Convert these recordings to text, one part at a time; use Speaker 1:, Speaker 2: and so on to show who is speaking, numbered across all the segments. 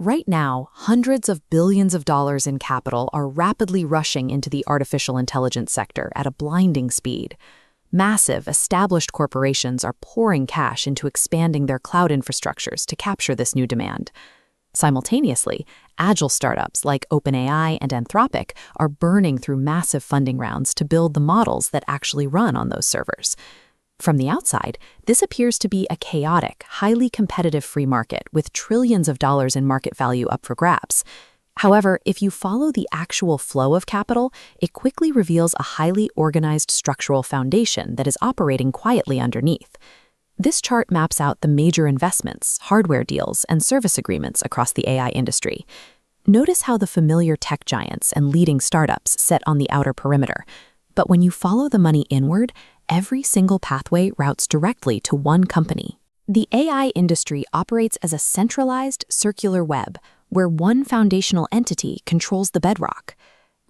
Speaker 1: Right now, hundreds of billions of dollars in capital are rapidly rushing into the artificial intelligence sector at a blinding speed. Massive, established corporations are pouring cash into expanding their cloud infrastructures to capture this new demand. Simultaneously, agile startups like OpenAI and Anthropic are burning through massive funding rounds to build the models that actually run on those servers. From the outside, this appears to be a chaotic, highly competitive free market with trillions of dollars in market value up for grabs. However, if you follow the actual flow of capital, it quickly reveals a highly organized structural foundation that is operating quietly underneath. This chart maps out the major investments, hardware deals, and service agreements across the AI industry. Notice how the familiar tech giants and leading startups sit on the outer perimeter. But when you follow the money inward, every single pathway routes directly to one company. The AI industry operates as a centralized, circular web, where one foundational entity controls the bedrock.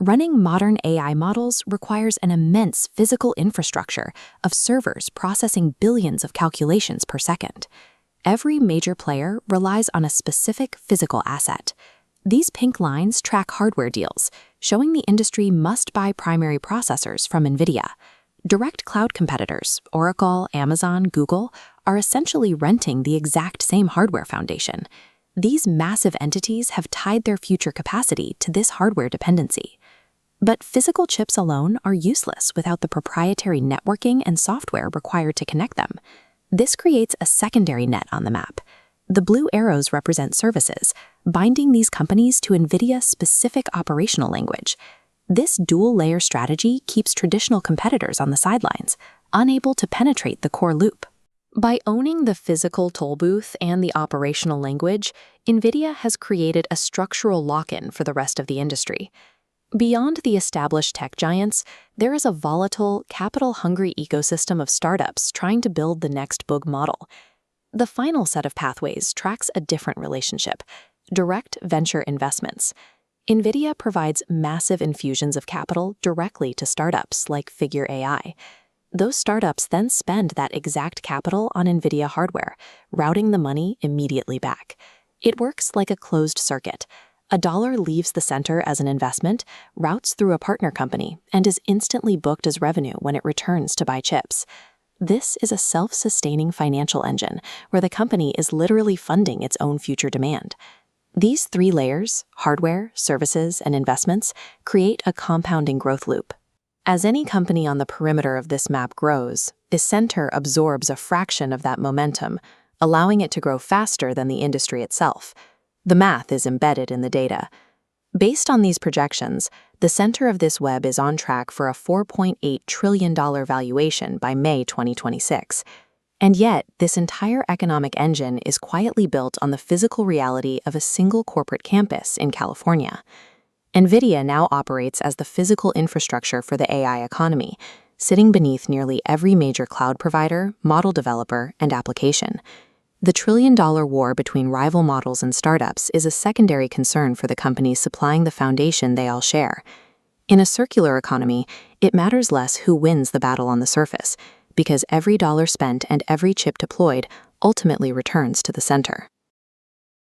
Speaker 1: Running modern AI models requires an immense physical infrastructure of servers processing billions of calculations per second. Every major player relies on a specific physical asset. These pink lines track hardware deals, showing the industry must buy primary processors from NVIDIA. Direct cloud competitors, Oracle, Amazon, Google, are essentially renting the exact same hardware foundation. These massive entities have tied their future capacity to this hardware dependency. But physical chips alone are useless without the proprietary networking and software required to connect them. This creates a secondary net on the map. The blue arrows represent services, binding these companies to NVIDIA's specific operational language. This dual-layer strategy keeps traditional competitors on the sidelines, unable to penetrate the core loop. By owning the physical toll booth and the operational language, NVIDIA has created a structural lock-in for the rest of the industry. Beyond the established tech giants, there is a volatile, capital-hungry ecosystem of startups trying to build the next big model. The final set of pathways tracks a different relationship: direct venture investments. NVIDIA provides massive infusions of capital directly to startups like Figure AI. Those startups then spend that exact capital on NVIDIA hardware, routing the money immediately back. It works like a closed circuit. A dollar leaves the center as an investment, routes through a partner company, and is instantly booked as revenue when it returns to buy chips. This is a self-sustaining financial engine where the company is literally funding its own future demand. These three layers, hardware, services, and investments, create a compounding growth loop. As any company on the perimeter of this map grows, the center absorbs a fraction of that momentum, allowing it to grow faster than the industry itself. The math is embedded in the data. Based on these projections, the center of this web is on track for a $4.8 trillion valuation by May 2026. And yet, this entire economic engine is quietly built on the physical reality of a single corporate campus in California. NVIDIA now operates as the physical infrastructure for the AI economy, sitting beneath nearly every major cloud provider, model developer, and application. The trillion-dollar war between rival models and startups is a secondary concern for the companies supplying the foundation they all share. In a circular economy, it matters less who wins the battle on the surface, because every dollar spent and every chip deployed ultimately returns to the center.